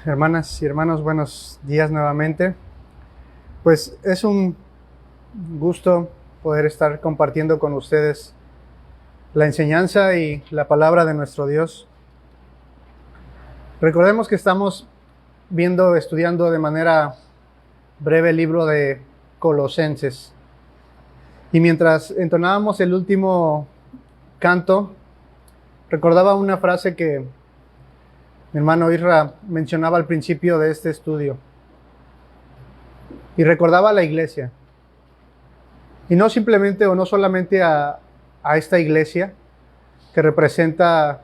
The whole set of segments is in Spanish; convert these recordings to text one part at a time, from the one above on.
Hermanas y hermanos, buenos días nuevamente. Pues es un gusto poder estar compartiendo con ustedes la enseñanza y la palabra de nuestro Dios. Recordemos que estamos estudiando de manera breve el libro de Colosenses. Y mientras entonábamos el último canto, recordaba una frase que mi hermano Isra mencionaba al principio de este estudio. Y recordaba a la iglesia. Y no simplemente o no solamente a esta iglesia, que representa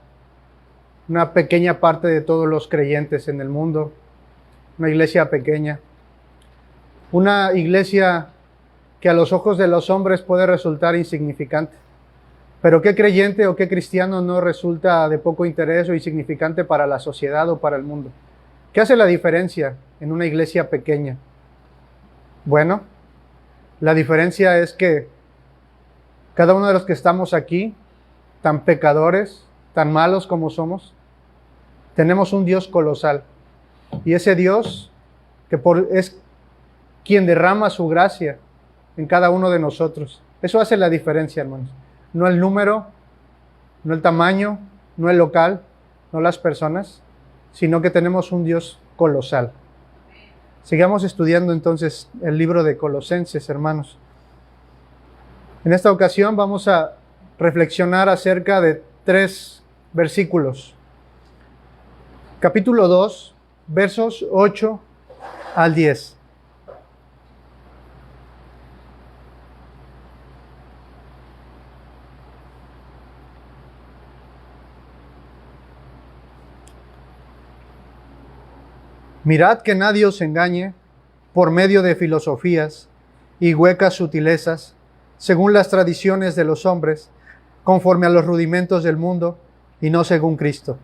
una pequeña parte de todos los creyentes en el mundo. Una iglesia pequeña. Una iglesia que a los ojos de los hombres puede resultar insignificante. Pero ¿qué creyente o qué cristiano no resulta de poco interés o insignificante para la sociedad o para el mundo? ¿Qué hace la diferencia en una iglesia pequeña? Bueno, la diferencia es que cada uno de los que estamos aquí, tan pecadores, tan malos como somos, tenemos un Dios colosal. Y ese Dios es quien derrama su gracia en cada uno de nosotros. Eso hace la diferencia, hermanos. No el número, no el tamaño, no el local, no las personas, sino que tenemos un Dios colosal. Sigamos estudiando entonces el libro de Colosenses, hermanos. En esta ocasión vamos a reflexionar acerca de 3 versículos. Capítulo 2, versos 8 al 10. Mirad que nadie os engañe por medio de filosofías y huecas sutilezas, según las tradiciones de los hombres, conforme a los rudimentos del mundo, y no según Cristo.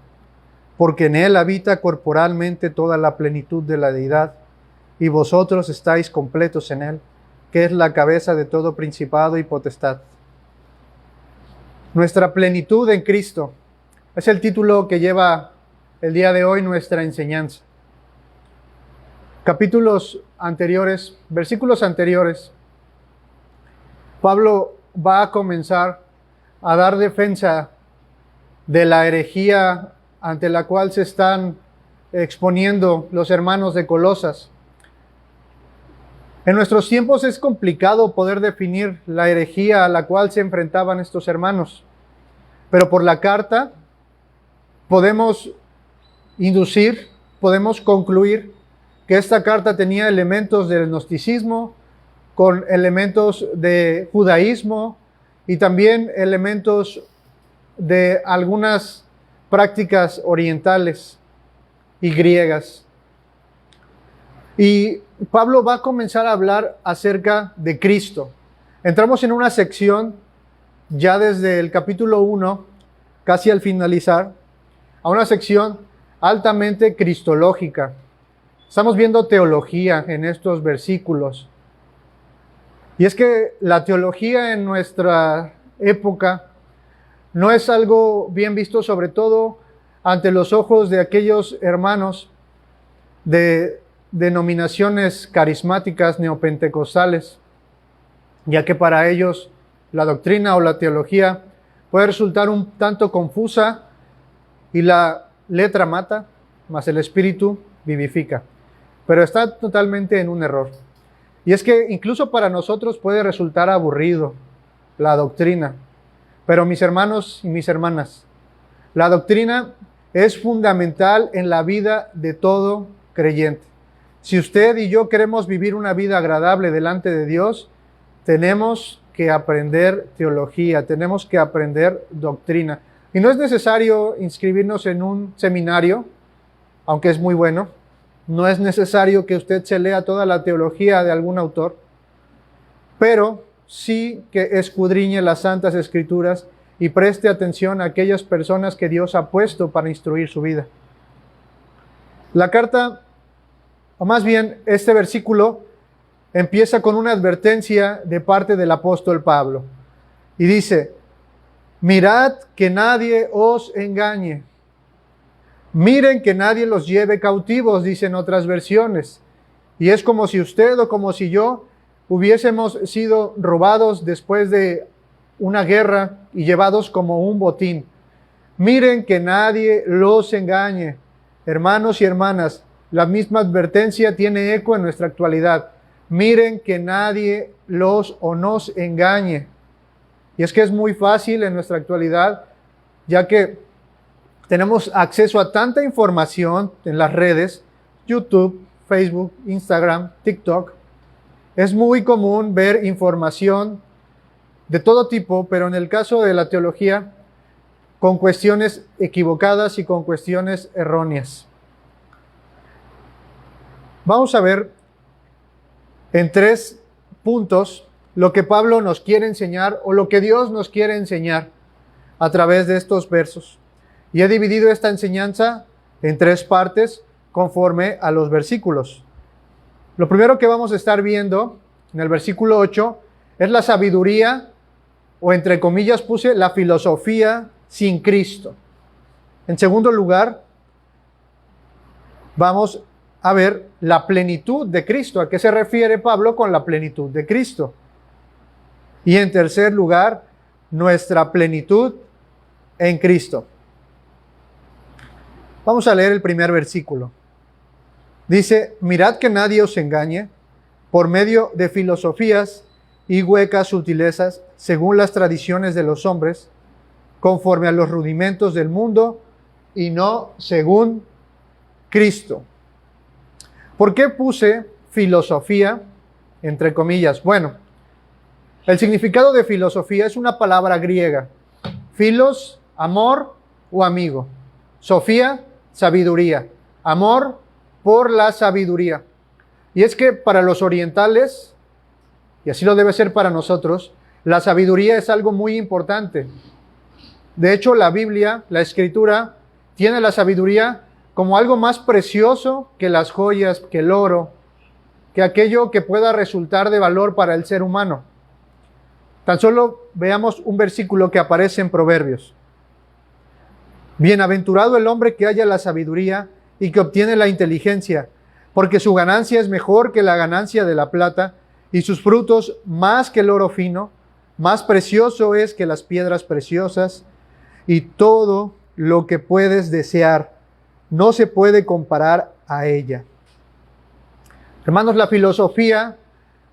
Porque en Él habita corporalmente toda la plenitud de la deidad, y vosotros estáis completos en Él, que es la cabeza de todo principado y potestad. Nuestra plenitud en Cristo es el título que lleva el día de hoy nuestra enseñanza. Versículos anteriores, Pablo va a comenzar a dar defensa de la herejía ante la cual se están exponiendo los hermanos de Colosas. En nuestros tiempos es complicado poder definir la herejía a la cual se enfrentaban estos hermanos, pero por la carta podemos inducir, podemos concluir que esta carta tenía elementos del gnosticismo, con elementos de judaísmo y también elementos de algunas prácticas orientales y griegas. Y Pablo va a comenzar a hablar acerca de Cristo. Entramos en una sección ya desde el capítulo 1, casi al finalizar, a una sección altamente cristológica. Estamos viendo teología en estos versículos. Y es que la teología en nuestra época no es algo bien visto, sobre todo ante los ojos de aquellos hermanos de denominaciones carismáticas neopentecostales, ya que para ellos la doctrina o la teología puede resultar un tanto confusa y la letra mata, mas el espíritu vivifica. Pero está totalmente en un error. Y es que incluso para nosotros puede resultar aburrido la doctrina. Pero mis hermanos y mis hermanas, la doctrina es fundamental en la vida de todo creyente. Si usted y yo queremos vivir una vida agradable delante de Dios, tenemos que aprender teología, tenemos que aprender doctrina. Y no es necesario inscribirnos en un seminario, aunque es muy bueno. No es necesario que usted se lea toda la teología de algún autor, pero sí que escudriñe las Santas Escrituras y preste atención a aquellas personas que Dios ha puesto para instruir su vida. La carta, o más bien este versículo, empieza con una advertencia de parte del apóstol Pablo. Y dice, mirad que nadie os engañe Miren que nadie los lleve cautivos, dicen otras versiones. Y es como si usted o como si yo hubiésemos sido robados después de una guerra y llevados como un botín. Miren que nadie los engañe. Hermanos y hermanas, la misma advertencia tiene eco en nuestra actualidad. Miren que nadie los o nos engañe. Y es que es muy fácil en nuestra actualidad, ya que tenemos acceso a tanta información en las redes, YouTube, Facebook, Instagram, TikTok. Es muy común ver información de todo tipo, pero en el caso de la teología, con cuestiones equivocadas y con cuestiones erróneas. Vamos a ver en 3 puntos lo que Pablo nos quiere enseñar o lo que Dios nos quiere enseñar a través de estos versos. Y he dividido esta enseñanza en 3 partes conforme a los versículos. Lo primero que vamos a estar viendo en el versículo 8 es la sabiduría, o entre comillas puse la filosofía sin Cristo. En segundo lugar, vamos a ver la plenitud de Cristo. ¿A qué se refiere Pablo con la plenitud de Cristo? Y en tercer lugar, nuestra plenitud en Cristo. Vamos a leer el primer versículo. Dice, mirad que nadie os engañe por medio de filosofías y huecas sutilezas, según las tradiciones de los hombres, conforme a los rudimentos del mundo y no según Cristo. ¿Por qué puse filosofía entre comillas? Bueno, el significado de filosofía es una palabra griega. Filos, amor o amigo. Sofía, sabiduría. Amor por la sabiduría. Y es que para los orientales, y así lo debe ser para nosotros, la sabiduría es algo muy importante. De hecho, la Biblia, la Escritura, tiene la sabiduría como algo más precioso que las joyas, que el oro, que aquello que pueda resultar de valor para el ser humano. Tan solo veamos un versículo que aparece en Proverbios. Bienaventurado el hombre que halla la sabiduría y que obtiene la inteligencia, porque su ganancia es mejor que la ganancia de la plata, y sus frutos más que el oro fino, más precioso es que las piedras preciosas, y todo lo que puedes desear no se puede comparar a ella. Hermanos, la filosofía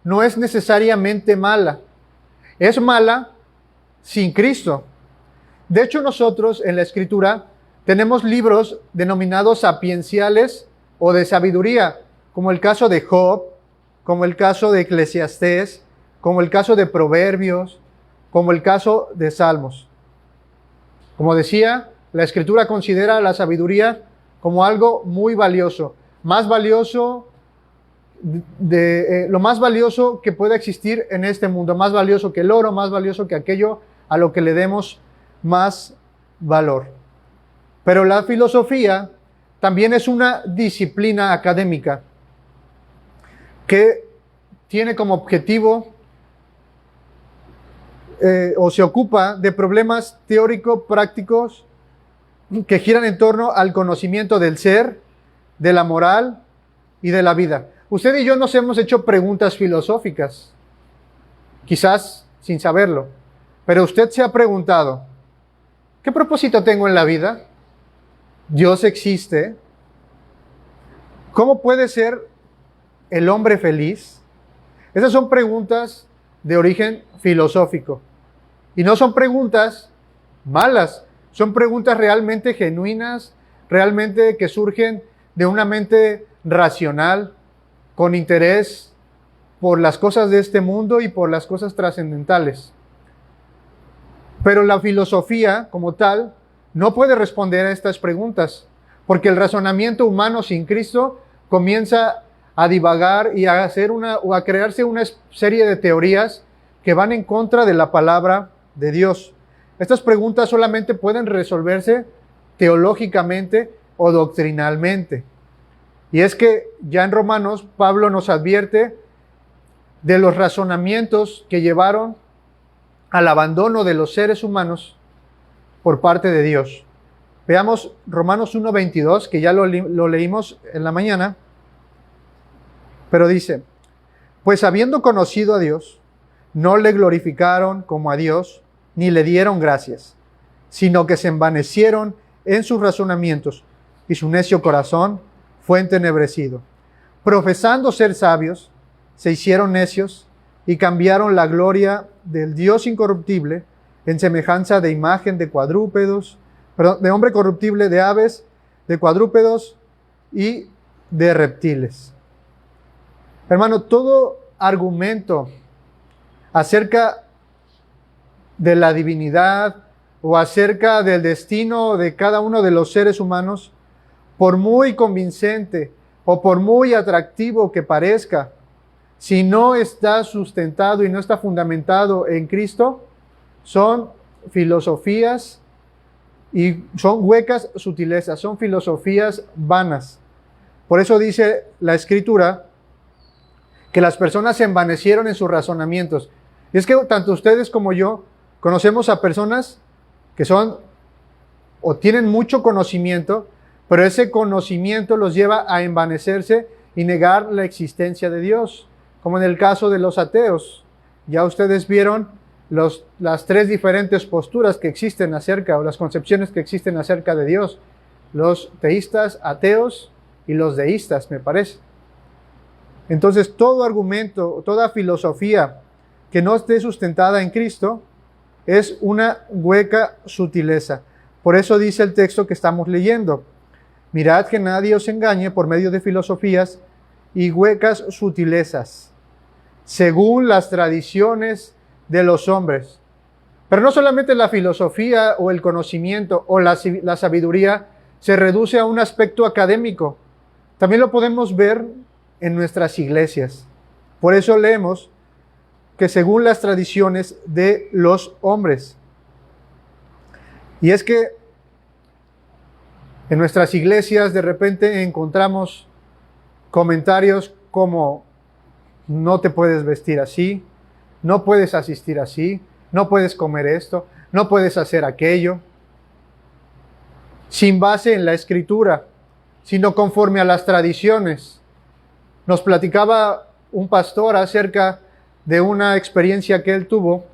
no es necesariamente mala. Es mala sin Cristo. De hecho, nosotros en la Escritura tenemos libros denominados sapienciales o de sabiduría, como el caso de Job, como el caso de Eclesiastés, como el caso de Proverbios, como el caso de Salmos. Como decía, la Escritura considera la sabiduría como algo muy valioso, más valioso lo más valioso que pueda existir en este mundo, más valioso que el oro, más valioso que aquello a lo que le demos más valor. Pero la filosofía también es una disciplina académica que tiene como objetivo o se ocupa de problemas teórico-prácticos que giran en torno al conocimiento del ser, de la moral y de la vida. Usted y yo nos hemos hecho preguntas filosóficas, quizás sin saberlo, pero usted se ha preguntado, ¿qué propósito tengo en la vida? ¿Dios existe? ¿Cómo puede ser el hombre feliz? Esas son preguntas de origen filosófico. Y no son preguntas malas, son preguntas realmente genuinas, realmente que surgen de una mente racional, con interés por las cosas de este mundo y por las cosas trascendentales. Pero la filosofía, como tal, no puede responder a estas preguntas, porque el razonamiento humano sin Cristo comienza a divagar y a crearse una serie de teorías que van en contra de la palabra de Dios. Estas preguntas solamente pueden resolverse teológicamente o doctrinalmente. Y es que ya en Romanos, Pablo nos advierte de los razonamientos que llevaron al abandono de los seres humanos por parte de Dios. Veamos Romanos 1:22, que ya lo leímos en la mañana, pero dice, pues habiendo conocido a Dios, no le glorificaron como a Dios, ni le dieron gracias, sino que se envanecieron en sus razonamientos, y su necio corazón fue entenebrecido. Profesando ser sabios, se hicieron necios, y cambiaron la gloria del Dios incorruptible en semejanza de imagen de cuadrúpedos, de hombre corruptible, de aves, de cuadrúpedos y de reptiles. Hermano, todo argumento acerca de la divinidad o acerca del destino de cada uno de los seres humanos, por muy convincente o por muy atractivo que parezca, si no está sustentado y no está fundamentado en Cristo, son filosofías y son huecas sutilezas, son filosofías vanas. Por eso dice la Escritura que las personas se envanecieron en sus razonamientos. Y es que tanto ustedes como yo conocemos a personas que son o tienen mucho conocimiento, pero ese conocimiento los lleva a envanecerse y negar la existencia de Dios, como en el caso de los ateos. Ya ustedes vieron las tres diferentes posturas que existen acerca, o las concepciones que existen acerca de Dios. Los teístas, ateos y los deístas, me parece. Entonces, todo argumento, toda filosofía que no esté sustentada en Cristo es una hueca sutileza. Por eso dice el texto que estamos leyendo: mirad que nadie os engañe por medio de filosofías y huecas sutilezas, según las tradiciones de los hombres. Pero no solamente la filosofía o el conocimiento o la sabiduría se reduce a un aspecto académico. También lo podemos ver en nuestras iglesias. Por eso leemos que según las tradiciones de los hombres. Y es que en nuestras iglesias de repente encontramos comentarios como: no te puedes vestir así, no puedes asistir así, no puedes comer esto, no puedes hacer aquello, sin base en la Escritura, sino conforme a las tradiciones. Nos platicaba un pastor acerca de una experiencia que él tuvo,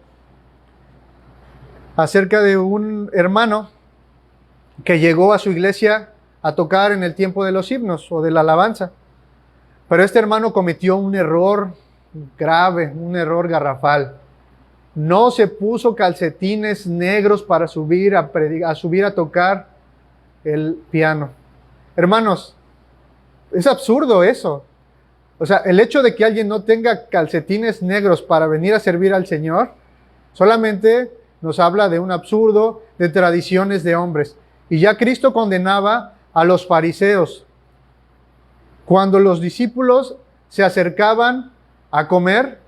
acerca de un hermano que llegó a su iglesia a tocar en el tiempo de los himnos o de la alabanza. Pero este hermano cometió un error grave, un error garrafal. No se puso calcetines negros para subir a tocar el piano. Hermanos, es absurdo eso. O sea, el hecho de que alguien no tenga calcetines negros para venir a servir al Señor, solamente nos habla de un absurdo, de tradiciones de hombres. Y ya Cristo condenaba a los fariseos. Cuando los discípulos se acercaban a comer,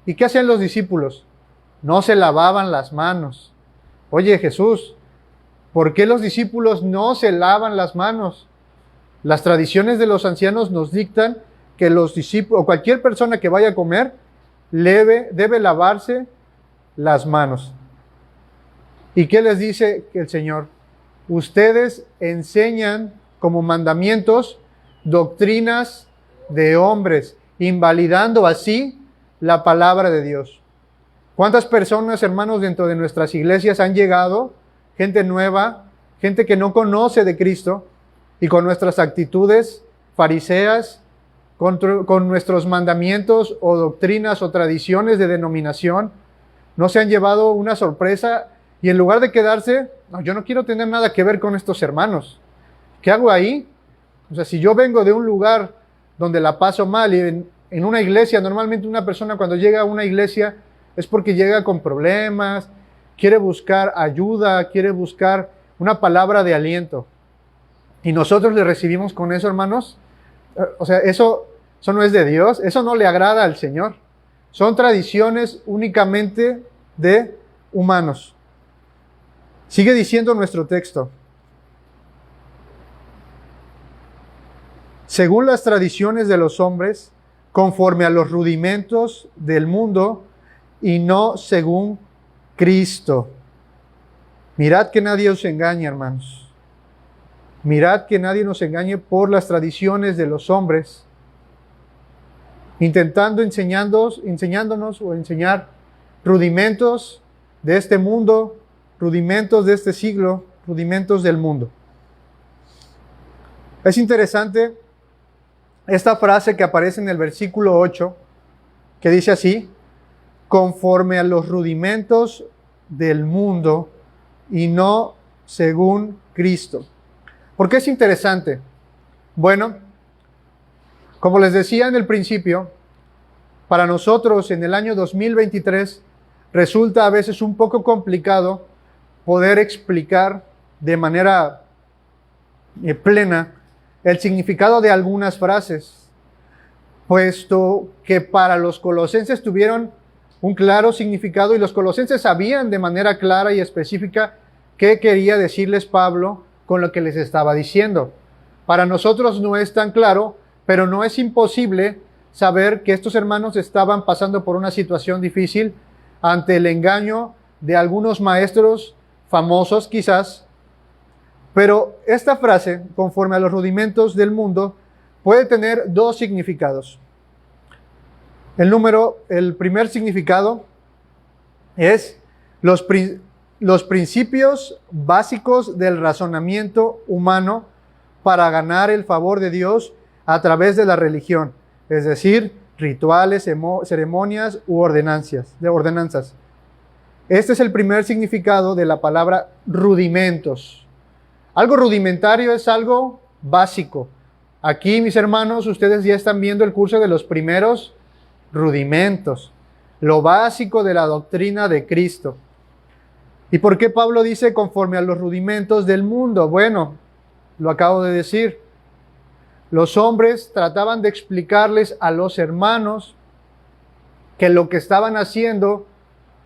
¿y qué hacían los discípulos? No se lavaban las manos. Oye, Jesús, ¿por qué los discípulos no se lavan las manos? Las tradiciones de los ancianos nos dictan que los discípulos, o cualquier persona que vaya a comer, debe lavarse las manos. ¿Y qué les dice el Señor? Ustedes enseñan como mandamientos doctrinas de hombres, invalidando así la palabra de Dios. ¿Cuántas personas, hermanos, dentro de nuestras iglesias han llegado? Gente nueva, gente que no conoce de Cristo, y con nuestras actitudes fariseas, con nuestros mandamientos o doctrinas o tradiciones de denominación, no se han llevado una sorpresa, y en lugar de quedarse, no, yo no quiero tener nada que ver con estos hermanos. ¿Qué hago ahí? O sea, si yo vengo de un lugar donde la paso mal, y en una iglesia, normalmente una persona cuando llega a una iglesia es porque llega con problemas, quiere buscar ayuda, quiere buscar una palabra de aliento. Y nosotros le recibimos con eso, hermanos. O sea, eso no es de Dios, eso no le agrada al Señor. Son tradiciones únicamente de humanos. Sigue diciendo nuestro texto: según las tradiciones de los hombres, conforme a los rudimentos del mundo, y no según Cristo. Mirad que nadie os engañe, hermanos. Mirad que nadie nos engañe por las tradiciones de los hombres, intentando enseñándonos o enseñar rudimentos de este mundo, rudimentos de este siglo, rudimentos del mundo. Es interesante esta frase que aparece en el versículo 8, que dice así: conforme a los rudimentos del mundo y no según Cristo. ¿Por qué es interesante? Bueno, como les decía en el principio, para nosotros en el año 2023 resulta a veces un poco complicado poder explicar de manera plena el significado de algunas frases, puesto que para los colosenses tuvieron un claro significado y los colosenses sabían de manera clara y específica qué quería decirles Pablo con lo que les estaba diciendo. Para nosotros no es tan claro, pero no es imposible saber que estos hermanos estaban pasando por una situación difícil ante el engaño de algunos maestros famosos quizás. Pero esta frase, conforme a los rudimentos del mundo, puede tener dos significados. El primer significado es los principios básicos del razonamiento humano para ganar el favor de Dios a través de la religión, es decir, rituales, ceremonias u ordenanzas. Este es el primer significado de la palabra rudimentos. Algo rudimentario es algo básico. Aquí, mis hermanos, ustedes ya están viendo el curso de los primeros rudimentos, lo básico de la doctrina de Cristo. ¿Y por qué Pablo dice conforme a los rudimentos del mundo? Bueno, lo acabo de decir. Los hombres trataban de explicarles a los hermanos que lo que estaban haciendo,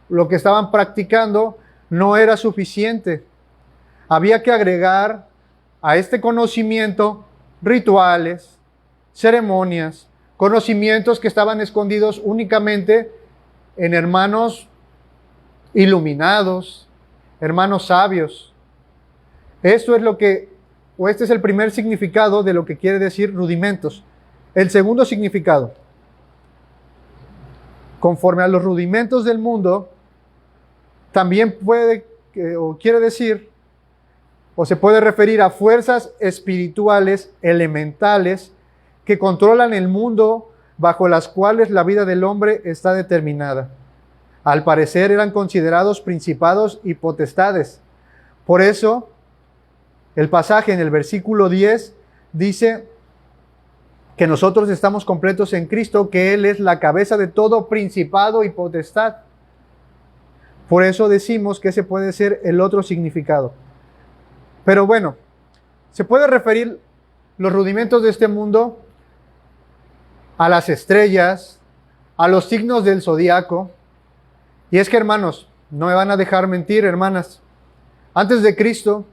lo que estaban practicando, no era suficiente. Había que agregar a este conocimiento rituales, ceremonias, conocimientos que estaban escondidos únicamente en hermanos iluminados, hermanos sabios. Esto es este es el primer significado de lo que quiere decir rudimentos. El segundo significado, conforme a los rudimentos del mundo, también quiere decir, o se puede referir a fuerzas espirituales elementales que controlan el mundo bajo las cuales la vida del hombre está determinada. Al parecer eran considerados principados y potestades. Por eso, el pasaje en el versículo 10 dice que nosotros estamos completos en Cristo, que Él es la cabeza de todo principado y potestad. Por eso decimos que ese puede ser el otro significado. Pero bueno, se puede referir los rudimentos de este mundo a las estrellas, a los signos del zodiaco. Y es que, hermanos, no me van a dejar mentir, hermanas. Antes de Cristo,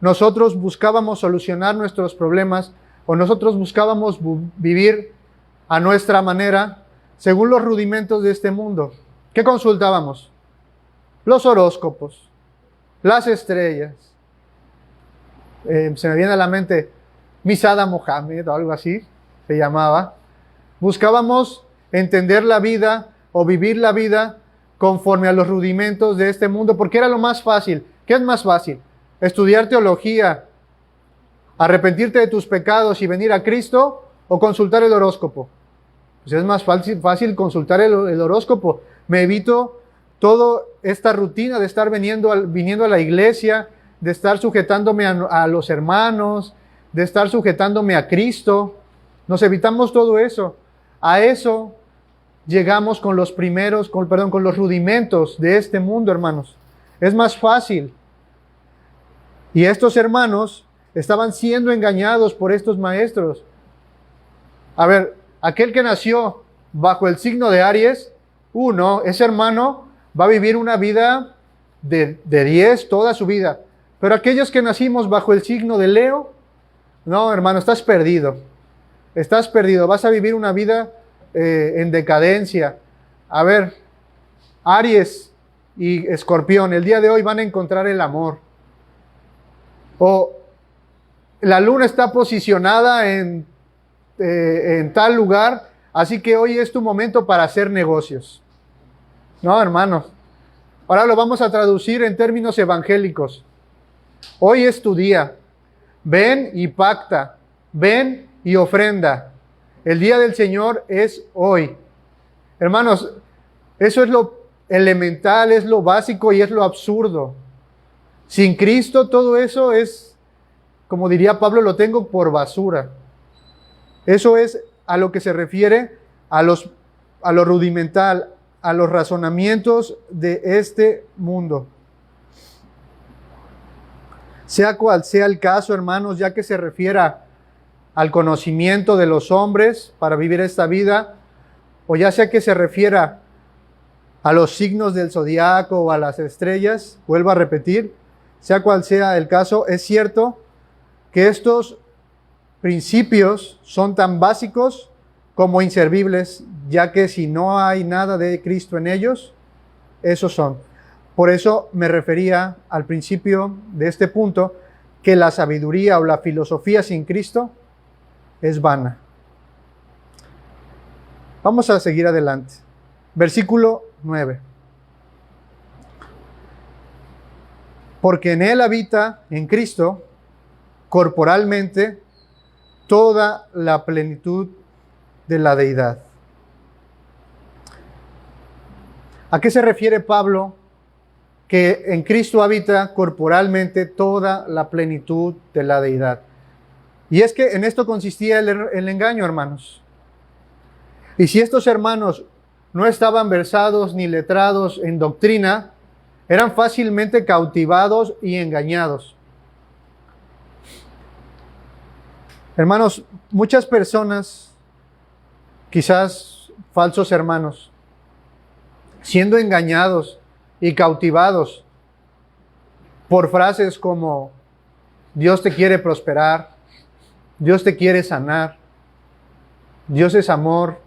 nosotros buscábamos solucionar nuestros problemas o nosotros buscábamos vivir a nuestra manera según los rudimentos de este mundo. ¿Qué consultábamos? Los horóscopos, las estrellas. Se me viene a la mente Misada Mohammed o algo así se llamaba. Buscábamos entender la vida o vivir la vida conforme a los rudimentos de este mundo, porque era lo más fácil. ¿Qué es más fácil? ¿Estudiar teología, arrepentirte de tus pecados y venir a Cristo, o consultar el horóscopo? Pues es más fácil consultar el horóscopo. Me evito toda esta rutina de estar viniendo a la iglesia, de estar sujetándome a los hermanos, de estar sujetándome a Cristo. Nos evitamos todo eso. A eso llegamos con los rudimentos de este mundo, hermanos. Es más fácil. Y estos hermanos estaban siendo engañados por estos maestros. A ver, aquel que nació bajo el signo de Aries, ese hermano va a vivir una vida de 10 toda su vida. Pero aquellos que nacimos bajo el signo de Leo, no, hermano, estás perdido. Estás perdido. Vas a vivir una vida en decadencia. A ver, Aries y Escorpión, el día de hoy van a encontrar el amor. O la luna está posicionada en tal lugar, así que hoy es tu momento para hacer negocios. No, hermanos. Ahora lo vamos a traducir en términos evangélicos. Hoy es tu día. Ven y pacta. Ven y ofrenda. El día del Señor es hoy. Hermanos, eso es lo elemental, es lo básico y es lo absurdo. Sin Cristo todo eso es, como diría Pablo, lo tengo por basura. Eso es a lo que se refiere a lo rudimental, a los razonamientos de este mundo. Sea cual sea el caso, hermanos, ya que se refiera al conocimiento de los hombres para vivir esta vida, o ya sea que se refiera a los signos del zodiaco o a las estrellas, vuelvo a repetir, sea cual sea el caso, es cierto que estos principios son tan básicos como inservibles, ya que si no hay nada de Cristo en ellos, esos son. Por eso me refería al principio de este punto, que la sabiduría o la filosofía sin Cristo es vana. Vamos a seguir adelante. Versículo 9. Porque en Él habita, en Cristo, corporalmente, toda la plenitud de la deidad. ¿A qué se refiere Pablo que en Cristo habita corporalmente toda la plenitud de la deidad? Y es que en esto consistía el engaño, hermanos. Y si estos hermanos no estaban versados ni letrados en doctrina, eran fácilmente cautivados y engañados. Hermanos, muchas personas, quizás falsos hermanos, siendo engañados y cautivados por frases como Dios te quiere prosperar, Dios te quiere sanar, Dios es amor,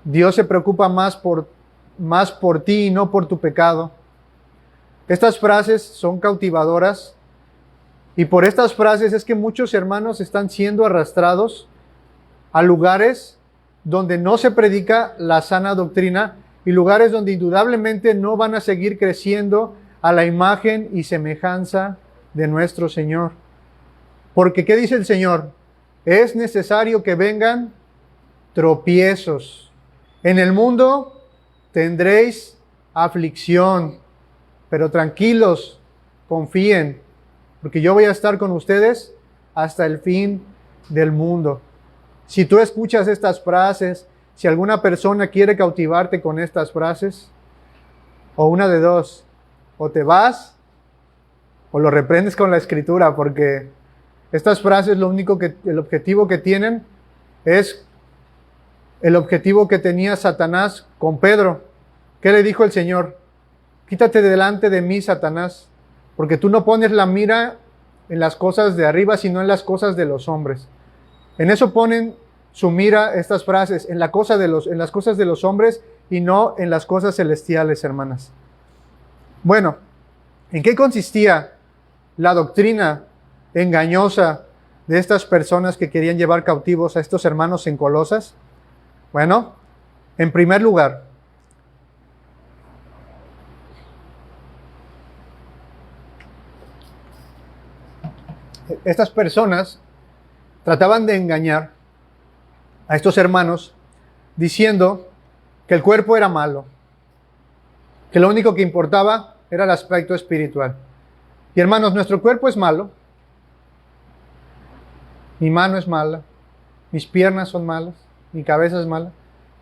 Dios se preocupa más por ti y no por tu pecado. Estas frases son cautivadoras y por estas frases es que muchos hermanos están siendo arrastrados a lugares donde no se predica la sana doctrina y lugares donde indudablemente no van a seguir creciendo a la imagen y semejanza de nuestro Señor. Porque, ¿qué dice el Señor? Es necesario que vengan tropiezos. En el mundo tendréis aflicción, pero tranquilos, confíen, porque yo voy a estar con ustedes hasta el fin del mundo. Si tú escuchas estas frases, si alguna persona quiere cautivarte con estas frases, o una de dos, o te vas, o lo reprendes con la Escritura, porque estas frases el objetivo que tienen es el objetivo que tenía Satanás con Pedro. ¿Qué le dijo el Señor? Quítate de delante de mí, Satanás, porque tú no pones la mira en las cosas de arriba, sino en las cosas de los hombres. En eso ponen su mira estas frases, en las cosas de los hombres y no en las cosas celestiales, hermanas. Bueno, ¿en qué consistía la doctrina engañosa de estas personas que querían llevar cautivos a estos hermanos en Colosas? Bueno, en primer lugar, estas personas trataban de engañar a estos hermanos diciendo que el cuerpo era malo, que lo único que importaba era el aspecto espiritual. Y hermanos, nuestro cuerpo es malo, mi mano es mala, mis piernas son malas, mi cabeza es mala.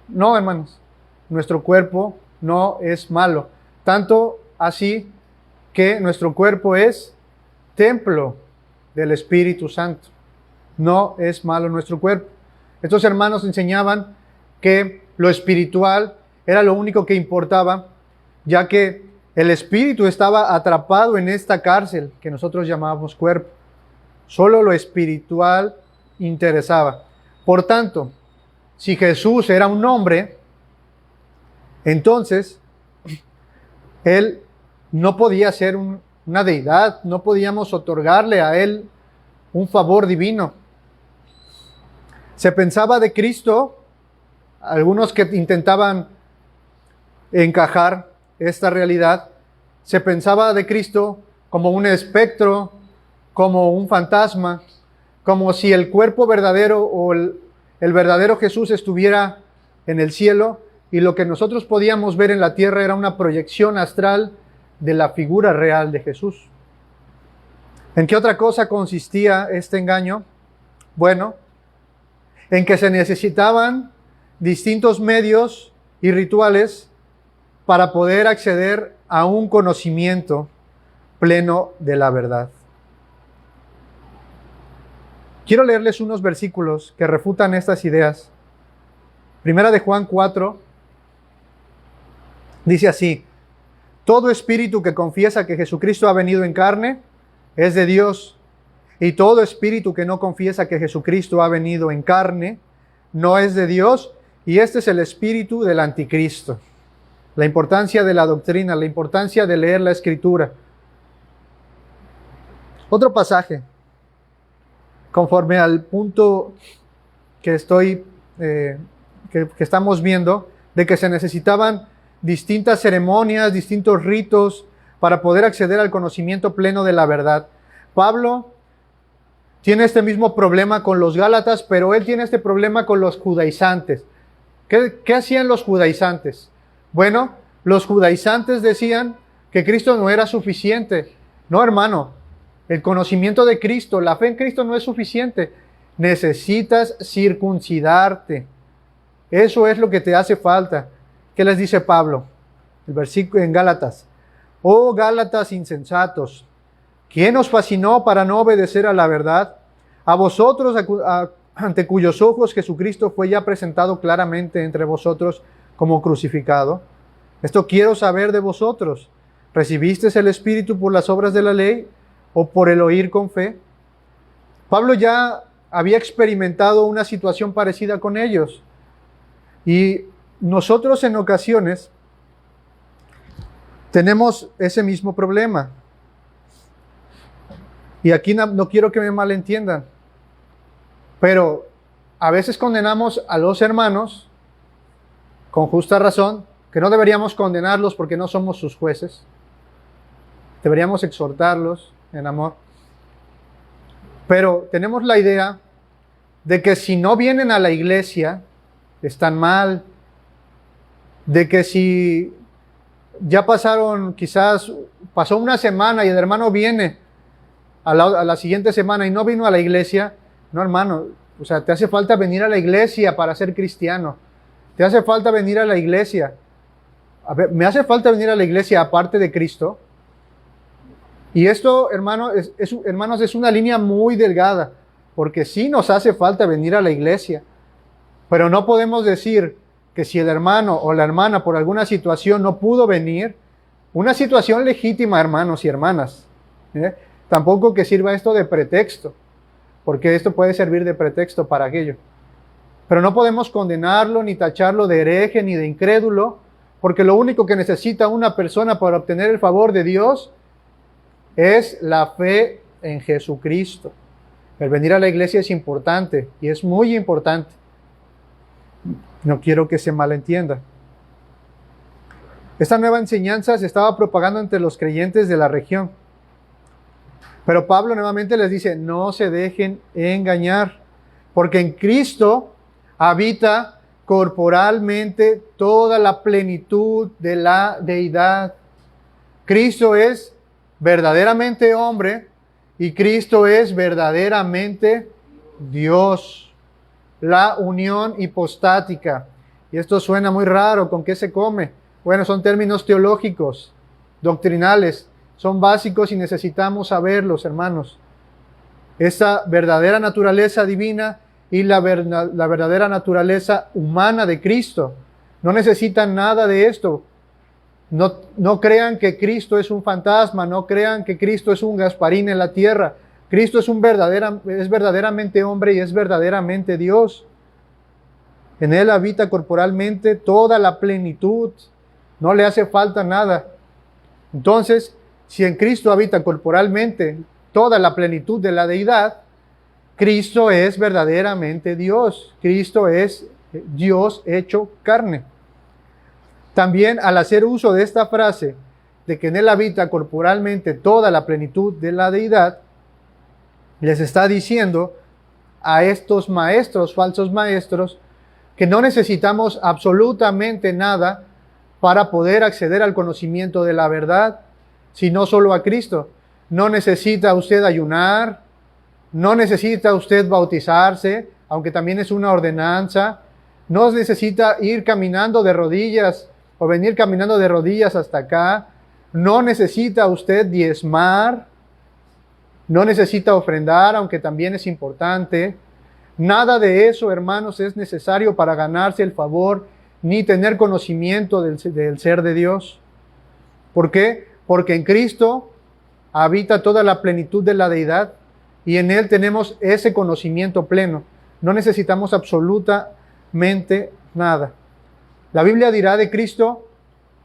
No, hermanos, nuestro cuerpo no es malo. Tanto así que nuestro cuerpo es templo del Espíritu Santo. No es malo nuestro cuerpo. Estos hermanos enseñaban que lo espiritual era lo único que importaba, ya que el espíritu estaba atrapado en esta cárcel que nosotros llamábamos cuerpo. Solo lo espiritual interesaba. Por tanto, si Jesús era un hombre, entonces Él no podía ser una deidad, no podíamos otorgarle a Él un favor divino. Se pensaba de Cristo, algunos que intentaban encajar esta realidad, se pensaba de Cristo como un espectro, como un fantasma, como si el cuerpo verdadero o el verdadero Jesús estuviera en el cielo y lo que nosotros podíamos ver en la tierra era una proyección astral de la figura real de Jesús. ¿En qué otra cosa consistía este engaño? Bueno, en que se necesitaban distintos medios y rituales para poder acceder a un conocimiento pleno de la verdad. Quiero leerles unos versículos que refutan estas ideas. Primera de Juan 4 dice así: todo espíritu que confiesa que Jesucristo ha venido en carne es de Dios, y todo espíritu que no confiesa que Jesucristo ha venido en carne no es de Dios, y este es el espíritu del anticristo. La importancia de la doctrina, la importancia de leer la Escritura. Otro pasaje, conforme al punto que estamos viendo, de que se necesitaban distintas ceremonias, distintos ritos para poder acceder al conocimiento pleno de la verdad. Pablo tiene este mismo problema con los Gálatas, pero él tiene este problema con los judaizantes. ¿Qué hacían los judaizantes? Bueno, los judaizantes decían que Cristo no era suficiente. No, hermano, el conocimiento de Cristo, la fe en Cristo no es suficiente. Necesitas circuncidarte. Eso es lo que te hace falta. ¿Qué les dice Pablo? El versículo en Gálatas. Oh Gálatas insensatos, ¿quién os fascinó para no obedecer a la verdad? A vosotros, ante cuyos ojos Jesucristo fue ya presentado claramente entre vosotros como crucificado. Esto quiero saber de vosotros. ¿Recibisteis el Espíritu por las obras de la ley o por el oír con fe? Pablo ya había experimentado una situación parecida con ellos. Y nosotros en ocasiones tenemos ese mismo problema. Y aquí no quiero que me malentiendan, pero a veces condenamos a los hermanos, con justa razón, que no deberíamos condenarlos porque no somos sus jueces. Deberíamos exhortarlos en amor. Pero tenemos la idea de que si no vienen a la iglesia, están mal. De que si ya pasó una semana y el hermano viene a la siguiente semana y no vino a la iglesia, no, hermano, o sea, te hace falta venir a la iglesia para ser cristiano. Te hace falta venir a la iglesia. A ver, me hace falta venir a la iglesia aparte de Cristo. Y esto, hermanos, es una línea muy delgada, porque sí nos hace falta venir a la iglesia, pero no podemos decir que si el hermano o la hermana por alguna situación no pudo venir, una situación legítima, hermanos y hermanas, tampoco que sirva esto de pretexto, porque esto puede servir de pretexto para aquello. Pero no podemos condenarlo, ni tacharlo de hereje, ni de incrédulo, porque lo único que necesita una persona para obtener el favor de Dios es la fe en Jesucristo. El venir a la iglesia es importante, y es muy importante. No quiero que se malentienda. Esta nueva enseñanza se estaba propagando entre los creyentes de la región. Pero Pablo nuevamente les dice, no se dejen engañar, porque en Cristo habita corporalmente toda la plenitud de la deidad. Cristo es verdaderamente hombre y Cristo es verdaderamente Dios. La unión hipostática. Y esto suena muy raro, ¿con qué se come? Bueno, son términos teológicos, doctrinales, son básicos y necesitamos saberlos, hermanos. Esa verdadera naturaleza divina y la verdadera naturaleza humana de Cristo no necesitan nada de esto. No crean que Cristo es un fantasma, no crean que Cristo es un Gasparín en la tierra. Cristo es verdaderamente hombre y es verdaderamente Dios. En Él habita corporalmente toda la plenitud. No le hace falta nada. Entonces, si en Cristo habita corporalmente toda la plenitud de la deidad, Cristo es verdaderamente Dios. Cristo es Dios hecho carne. También al hacer uso de esta frase, de que en Él habita corporalmente toda la plenitud de la deidad, les está diciendo a estos maestros, falsos maestros, que no necesitamos absolutamente nada para poder acceder al conocimiento de la verdad, sino solo a Cristo. No necesita usted ayunar, no necesita usted bautizarse, aunque también es una ordenanza. No necesita ir caminando de rodillas o venir caminando de rodillas hasta acá. No necesita usted diezmar, no necesita ofrendar, aunque también es importante. Nada de eso, hermanos, es necesario para ganarse el favor ni tener conocimiento del ser de Dios. ¿Por qué? Porque en Cristo habita toda la plenitud de la deidad y en Él tenemos ese conocimiento pleno. No necesitamos absolutamente nada. La Biblia dirá de Cristo,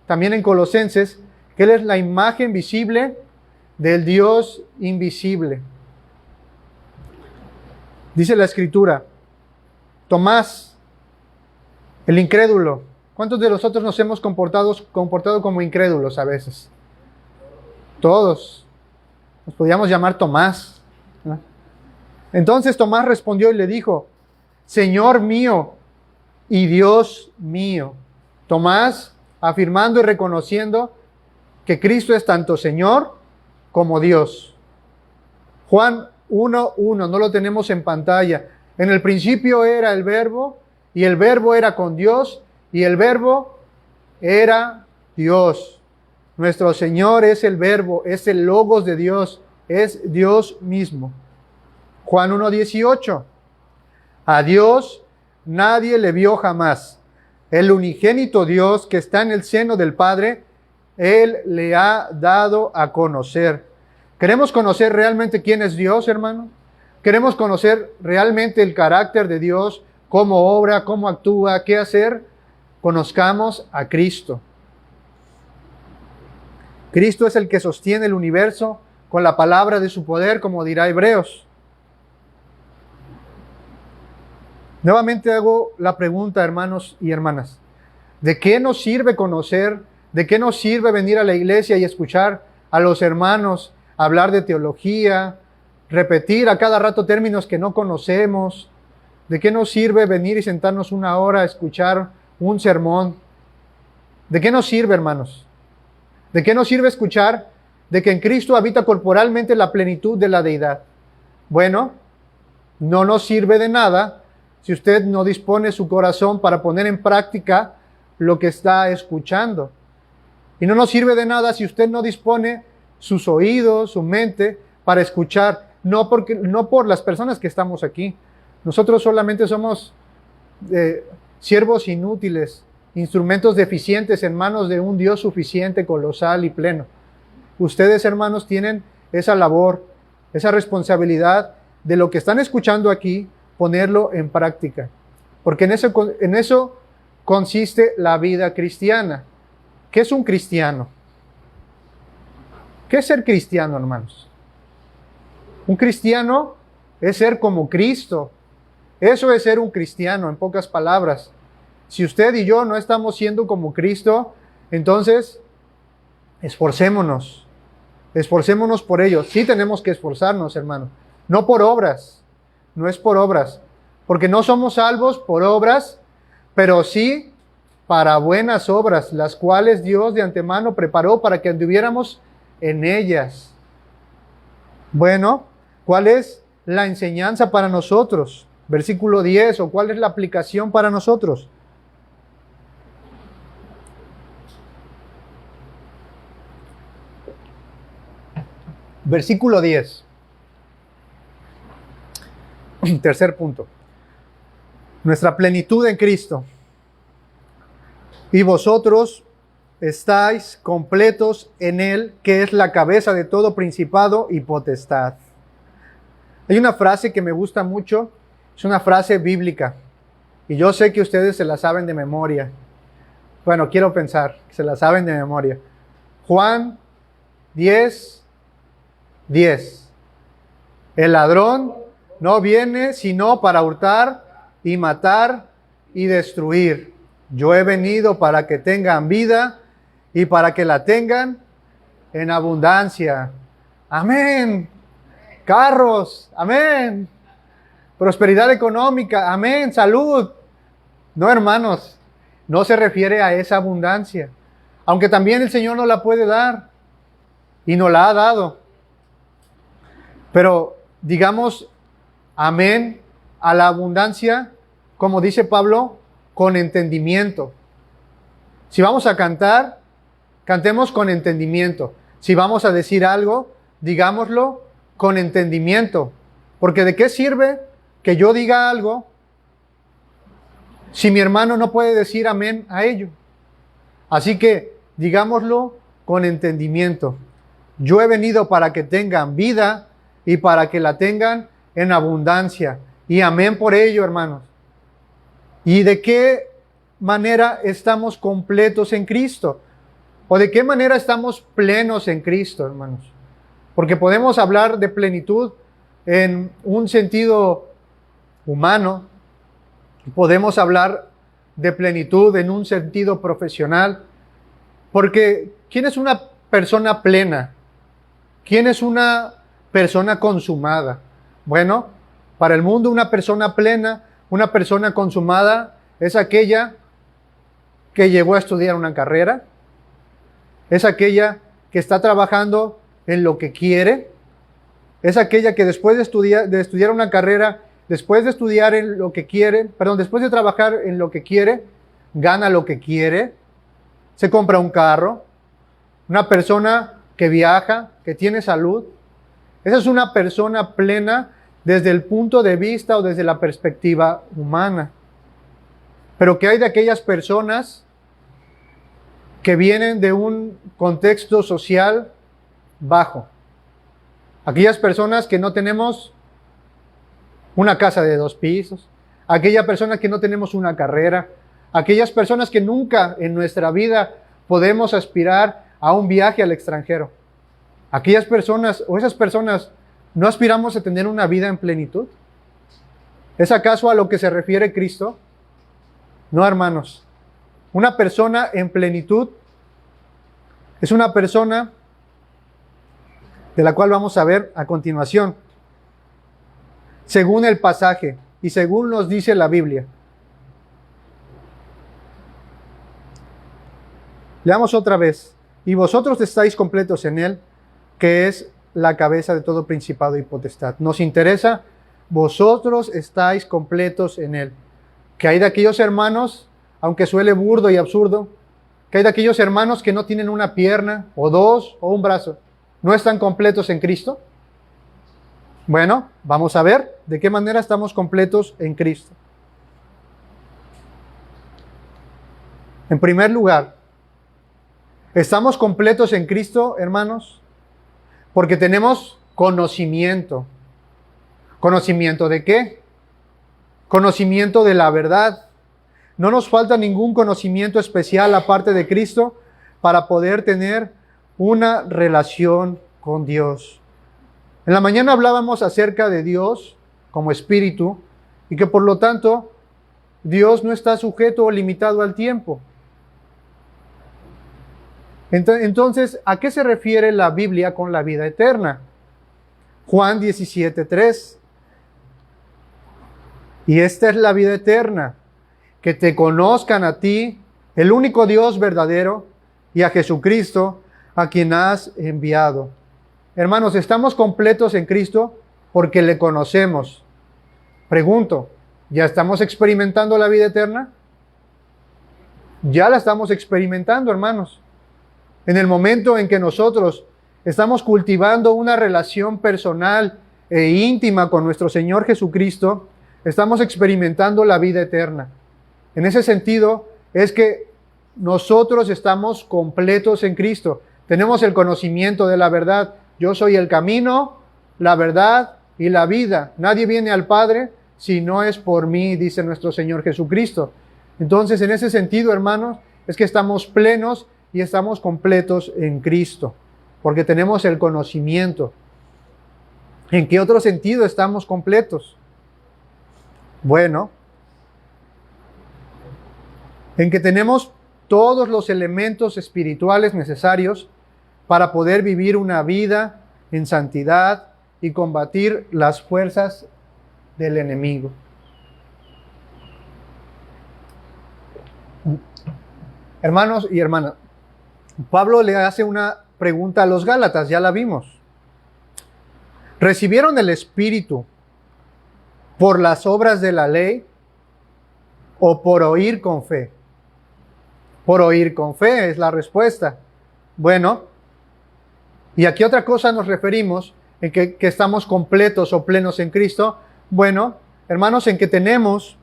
también en Colosenses, que Él es la imagen visible del Dios invisible. Dice la Escritura, Tomás, el incrédulo. ¿Cuántos de nosotros nos hemos comportado como incrédulos a veces? Todos. Nos podíamos llamar Tomás, ¿no? Entonces Tomás respondió y le dijo, Señor mío y Dios mío. Tomás afirmando y reconociendo que Cristo es tanto Señor como Dios. Juan 1:1, no lo tenemos en pantalla. En el principio era el Verbo, y el Verbo era con Dios, y el Verbo era Dios. Nuestro Señor es el Verbo, es el Logos de Dios, es Dios mismo. Juan 1:18. A Dios nadie le vio jamás. El unigénito Dios que está en el seno del Padre, Él le ha dado a conocer. ¿Queremos conocer realmente quién es Dios, hermano? ¿Queremos conocer realmente el carácter de Dios, cómo obra, cómo actúa, qué hacer? Conozcamos a Cristo. Cristo es el que sostiene el universo con la palabra de su poder, como dirá Hebreos. Nuevamente hago la pregunta, hermanos y hermanas. ¿De qué nos sirve conocer? ¿De qué nos sirve venir a la iglesia y escuchar a los hermanos hablar de teología, repetir a cada rato términos que no conocemos? ¿De qué nos sirve venir y sentarnos una hora a escuchar un sermón? ¿De qué nos sirve, hermanos? ¿De qué nos sirve escuchar de que en Cristo habita corporalmente la plenitud de la deidad? Bueno, no nos sirve de nada si usted no dispone su corazón para poner en práctica lo que está escuchando. Y no nos sirve de nada si usted no dispone sus oídos, su mente, para escuchar, no por las personas que estamos aquí. Nosotros solamente somos siervos inútiles, instrumentos deficientes en manos de un Dios suficiente, colosal y pleno. Ustedes, hermanos, tienen esa labor, esa responsabilidad de lo que están escuchando aquí, ponerlo en práctica. Porque en eso consiste la vida cristiana. ¿Qué es un cristiano? ¿Qué es ser cristiano, hermanos? Un cristiano es ser como Cristo. Eso es ser un cristiano, en pocas palabras. Si usted y yo no estamos siendo como Cristo, entonces esforcémonos por ello. Sí tenemos que esforzarnos, hermano. No por obras, no es por obras. Porque no somos salvos por obras, pero sí para buenas obras, las cuales Dios de antemano preparó para que anduviéramos en ellas. Bueno, ¿cuál es la enseñanza para nosotros? Versículo 10, ¿o cuál es la aplicación para nosotros? Versículo 10. Tercer punto. Nuestra plenitud en Cristo. Y vosotros estáis completos en Él, que es la cabeza de todo principado y potestad. Hay una frase que me gusta mucho, es una frase bíblica, y yo sé que ustedes se la saben de memoria. Bueno, quiero pensar que se la saben de memoria. Juan 10:10. El ladrón no viene sino para hurtar y matar y destruir. Yo he venido para que tengan vida y para que la tengan en abundancia. Amén. Carros, amén. Prosperidad económica, amén. Salud. No, hermanos, no se refiere a esa abundancia. Aunque también el Señor nos la puede dar y nos la ha dado. Pero digamos amén a la abundancia, como dice Pablo, con entendimiento. Si vamos a cantar, cantemos con entendimiento. Si vamos a decir algo, digámoslo con entendimiento. Porque ¿de qué sirve que yo diga algo si mi hermano no puede decir amén a ello? Así que digámoslo con entendimiento. Yo he venido para que tengan vida y para que la tengan en abundancia. Y amén por ello, hermanos. ¿Y de qué manera estamos completos en Cristo? ¿O de qué manera estamos plenos en Cristo, hermanos? Porque podemos hablar de plenitud en un sentido humano. Podemos hablar de plenitud en un sentido profesional. Porque ¿quién es una persona plena? ¿Quién es una persona consumada? Bueno, para el mundo una persona plena, una persona consumada es aquella que llegó a estudiar una carrera, es aquella que está trabajando en lo que quiere, es aquella que después de estudiar una carrera, después de estudiar en lo que quiere, después de trabajar en lo que quiere, gana lo que quiere, se compra un carro, una persona que viaja, que tiene salud. Esa es una persona plena desde el punto de vista o desde la perspectiva humana. Pero ¿qué hay de aquellas personas que vienen de un contexto social bajo? Aquellas personas que no tenemos una casa de 2 pisos, aquellas personas que no tenemos una carrera, aquellas personas que nunca en nuestra vida podemos aspirar a un viaje al extranjero. Aquellas personas o esas personas no aspiramos a tener una vida en plenitud. ¿Es acaso a lo que se refiere Cristo? No, hermanos. Una persona en plenitud es una persona de la cual vamos a ver a continuación, según el pasaje y según nos dice la Biblia. Leamos otra vez. Y vosotros estáis completos en Él, que es la cabeza de todo principado y potestad. Nos interesa, vosotros estáis completos en Él. Que hay de aquellos hermanos, aunque suele burdo y absurdo, que hay de aquellos hermanos que no tienen una pierna, o 2, o un brazo. ¿No están completos en Cristo? Bueno, vamos a ver de qué manera estamos completos en Cristo. En primer lugar, ¿estamos completos en Cristo, hermanos? Porque tenemos conocimiento. ¿Conocimiento de qué? Conocimiento de la verdad. No nos falta ningún conocimiento especial aparte de Cristo para poder tener una relación con Dios. En la mañana hablábamos acerca de Dios como espíritu y que por lo tanto Dios no está sujeto o limitado al tiempo. Entonces, ¿a qué se refiere la Biblia con la vida eterna? Juan 17:3. Y esta es la vida eterna, que te conozcan a ti, el único Dios verdadero, y a Jesucristo, a quien has enviado. Hermanos, ¿estamos completos en Cristo porque le conocemos? Pregunto, ¿ya estamos experimentando la vida eterna? Ya la estamos experimentando, hermanos. En el momento en que nosotros estamos cultivando una relación personal e íntima con nuestro Señor Jesucristo, estamos experimentando la vida eterna. En ese sentido, es que nosotros estamos completos en Cristo. Tenemos el conocimiento de la verdad. Yo soy el camino, la verdad y la vida. Nadie viene al Padre si no es por mí, dice nuestro Señor Jesucristo. Entonces, en ese sentido, hermanos, es que estamos plenos y estamos completos en Cristo, porque tenemos el conocimiento. ¿En qué otro sentido estamos completos? Bueno, en que tenemos todos los elementos espirituales necesarios para poder vivir una vida en santidad y combatir las fuerzas del enemigo. Hermanos y hermanas, Pablo le hace una pregunta a los Gálatas, ya la vimos. ¿Recibieron el Espíritu por las obras de la ley o por oír con fe? Por oír con fe es la respuesta. Bueno, ¿y a qué otra cosa nos referimos en que estamos completos o plenos en Cristo? Bueno, hermanos, en que tenemos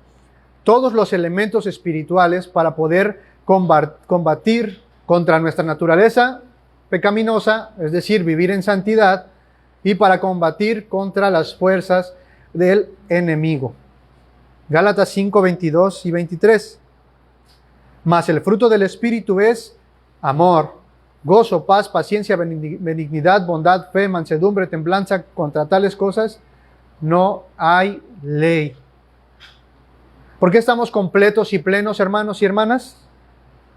todos los elementos espirituales para poder combatir contra nuestra naturaleza pecaminosa, es decir, vivir en santidad, y para combatir contra las fuerzas del enemigo. Gálatas 5, 22 y 23. Mas el fruto del Espíritu es amor, gozo, paz, paciencia, benignidad, bondad, fe, mansedumbre, templanza. Contra tales cosas no hay ley. ¿Por qué estamos completos y plenos, hermanos y hermanas?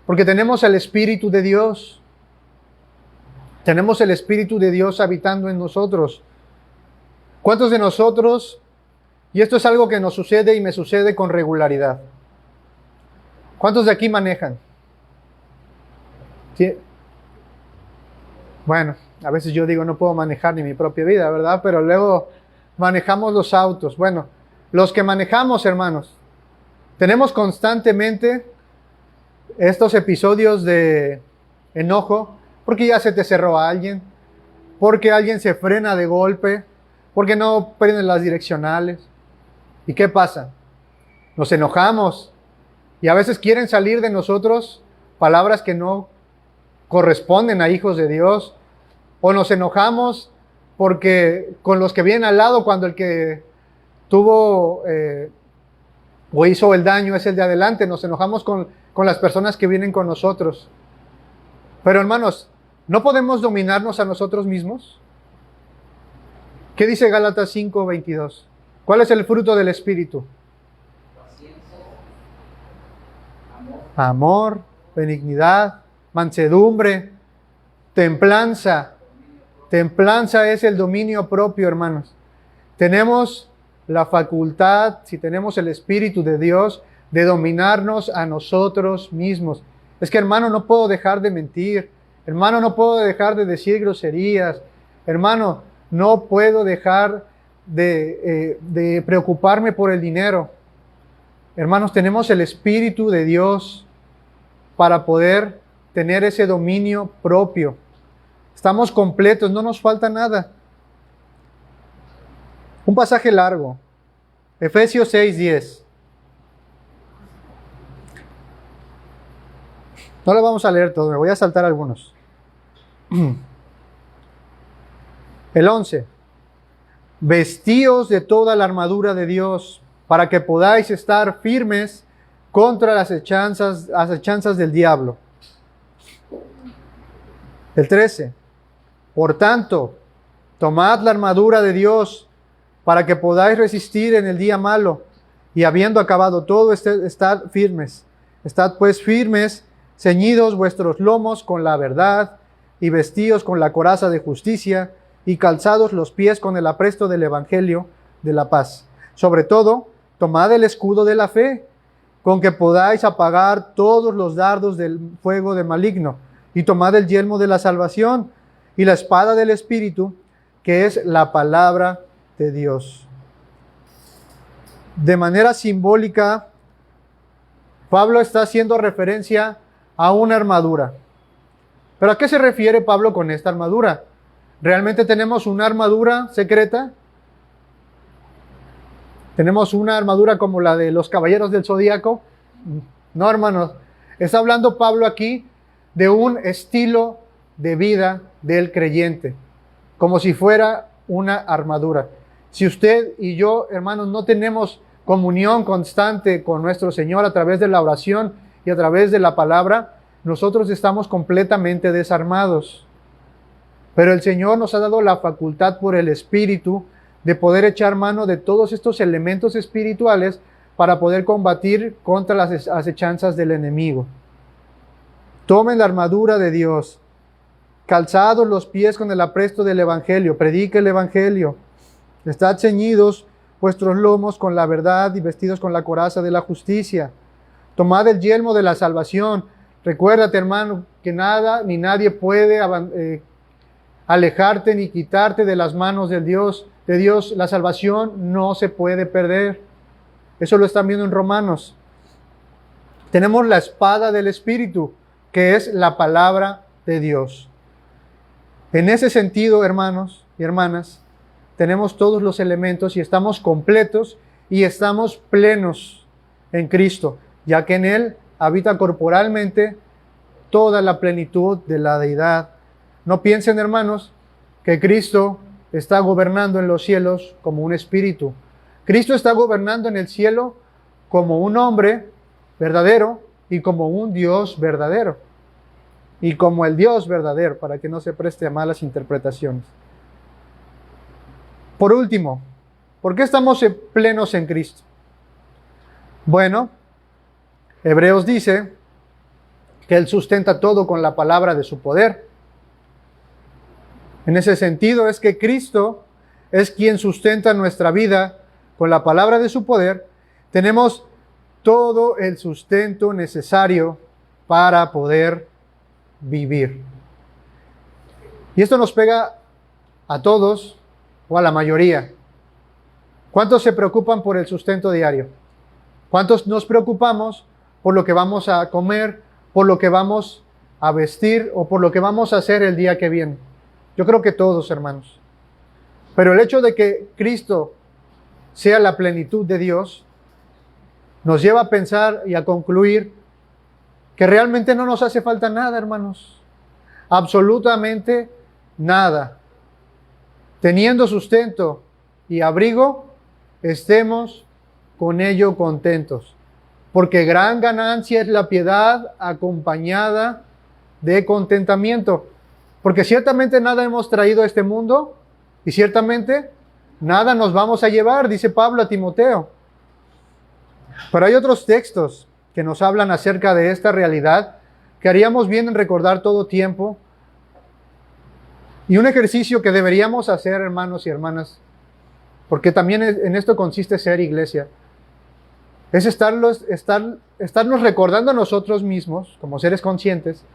Porque tenemos el Espíritu de Dios. Tenemos el Espíritu de Dios habitando en nosotros. ¿Cuántos de nosotros, y esto es algo que nos sucede y me sucede con regularidad, cuántos de aquí manejan? ¿Sí? Bueno, a veces yo digo no puedo manejar ni mi propia vida, ¿verdad? Pero luego manejamos los autos. Bueno, los que manejamos, hermanos, tenemos constantemente estos episodios de enojo, porque ya se te cerró a alguien, porque alguien se frena de golpe, porque no prenden las direccionales. ¿Y qué pasa? Nos enojamos y a veces quieren salir de nosotros palabras que no corresponden a hijos de Dios, o nos enojamos porque con los que vienen al lado, cuando el que tuvo o hizo el daño es el de adelante, nos enojamos con las personas que vienen con nosotros. Pero hermanos, ¿no podemos dominarnos a nosotros mismos? ¿Qué dice Gálatas 5, 22? ¿Cuál es el fruto del Espíritu? Amor, benignidad, mansedumbre, templanza. Templanza es el dominio propio, hermanos. Tenemos la facultad, si tenemos el Espíritu de Dios, de dominarnos a nosotros mismos. Es que, hermano, no puedo dejar de mentir. Hermano, no puedo dejar de decir groserías. Hermano, no puedo dejar de preocuparme por el dinero. Hermanos, tenemos el Espíritu de Dios para poder tener ese dominio propio. Estamos completos, no nos falta nada. Un pasaje largo. Efesios 6, 10. No lo vamos a leer todo, me voy a saltar algunos. El 11. Vestíos de toda la armadura de Dios, para que podáis estar firmes contra las acechanzas del diablo. El 13. Por tanto, tomad la armadura de Dios, para que podáis resistir en el día malo, y habiendo acabado todo, estad firmes. Estad pues firmes, ceñidos vuestros lomos con la verdad, y vestidos con la coraza de justicia, y calzados los pies con el apresto del evangelio de la paz. Sobre todo, tomad el escudo de la fe, con que podáis apagar todos los dardos del fuego del maligno, y tomad el yelmo de la salvación, y la espada del Espíritu, que es la palabra de Dios. De manera simbólica, Pablo está haciendo referencia a una armadura. ¿Pero a qué se refiere Pablo con esta armadura? ¿Realmente tenemos una armadura secreta? ¿Tenemos una armadura como la de los caballeros del Zodíaco? No, hermanos. Está hablando Pablo aquí de un estilo de vida del creyente, como si fuera una armadura. Si usted y yo, hermanos, no tenemos comunión constante con nuestro Señor a través de la oración y a través de la palabra, nosotros estamos completamente desarmados. Pero el Señor nos ha dado la facultad por el Espíritu de poder echar mano de todos estos elementos espirituales para poder combatir contra las acechanzas del enemigo. Tomen la armadura de Dios, calzados los pies con el apresto del Evangelio, predique el Evangelio, estad ceñidos vuestros lomos con la verdad y vestidos con la coraza de la justicia. Tomad el yelmo de la salvación. Recuérdate, hermano, que nada ni nadie puede alejarte ni quitarte de las manos de Dios. La salvación no se puede perder. Eso lo están viendo en Romanos. Tenemos la espada del Espíritu, que es la palabra de Dios. En ese sentido, hermanos y hermanas, tenemos todos los elementos y estamos completos y estamos plenos en Cristo, ya que en Él habita corporalmente toda la plenitud de la deidad. No piensen, hermanos, que Cristo está gobernando en los cielos como un espíritu. Cristo está gobernando en el cielo como un hombre verdadero y como un Dios verdadero. Y como el Dios verdadero, para que no se preste a malas interpretaciones. Por último, ¿por qué estamos plenos en Cristo? Bueno, Hebreos dice que Él sustenta todo con la palabra de su poder. En ese sentido es que Cristo es quien sustenta nuestra vida con la palabra de su poder. Tenemos todo el sustento necesario para poder vivir. Y esto nos pega a todos o a la mayoría. ¿Cuántos se preocupan por el sustento diario? ¿Cuántos nos preocupamos por lo que vamos a comer, por lo que vamos a vestir o por lo que vamos a hacer el día que viene? Yo creo que todos, hermanos. Pero el hecho de que Cristo sea la plenitud de Dios nos lleva a pensar y a concluir que realmente no nos hace falta nada, hermanos. Absolutamente nada. Teniendo sustento y abrigo, estemos con ello contentos. Porque gran ganancia es la piedad acompañada de contentamiento. Porque ciertamente nada hemos traído a este mundo y ciertamente nada nos vamos a llevar, dice Pablo a Timoteo. Pero hay otros textos que nos hablan acerca de esta realidad que haríamos bien en recordar todo tiempo. Y un ejercicio que deberíamos hacer, hermanos y hermanas, porque también en esto consiste ser iglesia, es estarnos recordando a nosotros mismos, como seres conscientes,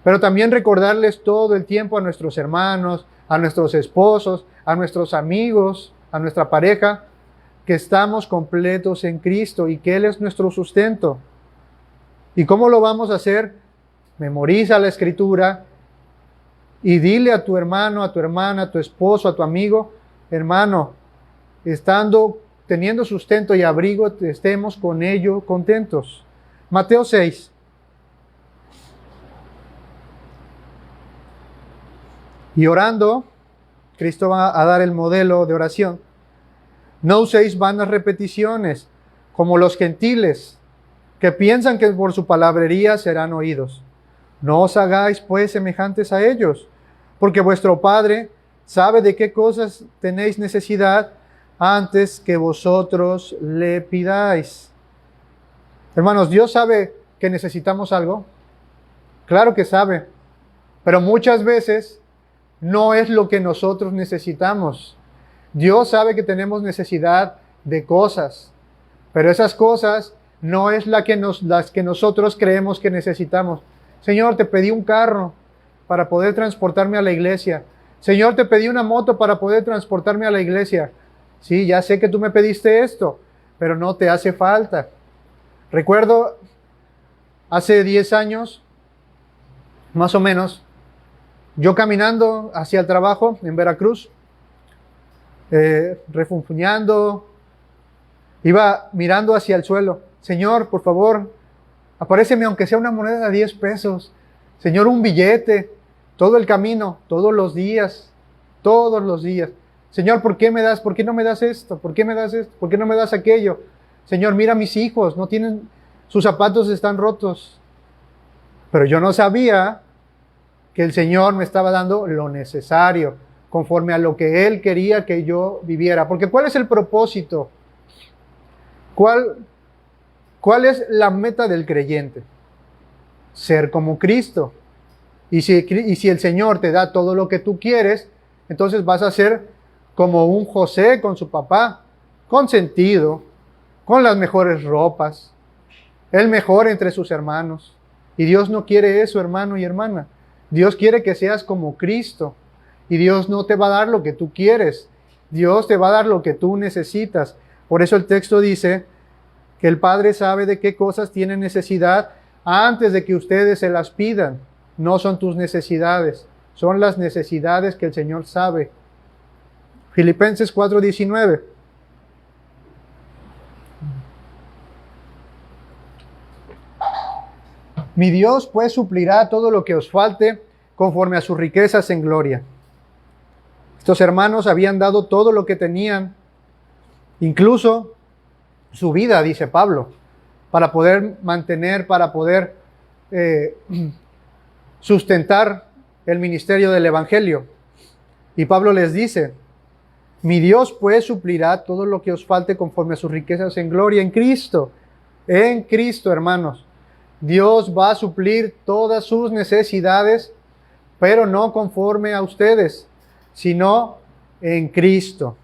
pero también recordarles todo el tiempo a nuestros hermanos, a nuestros esposos, a nuestros amigos, a nuestra pareja, que estamos completos en Cristo y que Él es nuestro sustento. ¿Y cómo lo vamos a hacer? Memoriza la Escritura y dile a tu hermano, a tu hermana, a tu esposo, a tu amigo: hermano, teniendo sustento y abrigo, estemos con ello contentos. Mateo 6. Y orando, Cristo va a dar el modelo de oración. No uséis vanas repeticiones, como los gentiles, que piensan que por su palabrería serán oídos. No os hagáis, pues, semejantes a ellos, porque vuestro Padre sabe de qué cosas tenéis necesidad antes que vosotros le pidáis. Hermanos, ¿Dios sabe que necesitamos algo? Claro que sabe, pero muchas veces no es lo que nosotros necesitamos. Dios sabe que tenemos necesidad de cosas, pero esas cosas no es las que nosotros creemos que necesitamos. Señor, te pedí un carro para poder transportarme a la iglesia. Señor, te pedí una moto para poder transportarme a la iglesia. Sí, ya sé que tú me pediste esto, pero no te hace falta. Recuerdo hace 10 años, más o menos, yo caminando hacia el trabajo en Veracruz, refunfuñando, iba mirando hacia el suelo. Señor, por favor, apáréceme aunque sea una moneda de 10 pesos. Señor, un billete, todo el camino, todos los días. Señor, ¿por qué me das? ¿Por qué no me das esto? ¿Por qué me das esto? ¿Por qué no me das aquello? Señor, mira a mis hijos, sus zapatos están rotos. Pero yo no sabía que el Señor me estaba dando lo necesario, conforme a lo que Él quería que yo viviera. Porque ¿cuál es el propósito? ¿Cuál es la meta del creyente? Ser como Cristo. Y si el Señor te da todo lo que tú quieres, entonces vas a ser como un José con su papá, consentido, con las mejores ropas, el mejor entre sus hermanos. Y Dios no quiere eso, hermano y hermana. Dios quiere que seas como Cristo. Y Dios no te va a dar lo que tú quieres. Dios te va a dar lo que tú necesitas. Por eso el texto dice que el Padre sabe de qué cosas tienen necesidad antes de que ustedes se las pidan. No son tus necesidades, son las necesidades que el Señor sabe. Filipenses 4:19. Mi Dios pues suplirá todo lo que os falte conforme a sus riquezas en gloria. Estos hermanos habían dado todo lo que tenían, incluso su vida, dice Pablo, para poder mantener, para poder sustentar el ministerio del Evangelio. Y Pablo les dice, mi Dios pues suplirá todo lo que os falte conforme a sus riquezas en gloria en Cristo. En Cristo, hermanos. Dios va a suplir todas sus necesidades, pero no conforme a ustedes, sino en Cristo.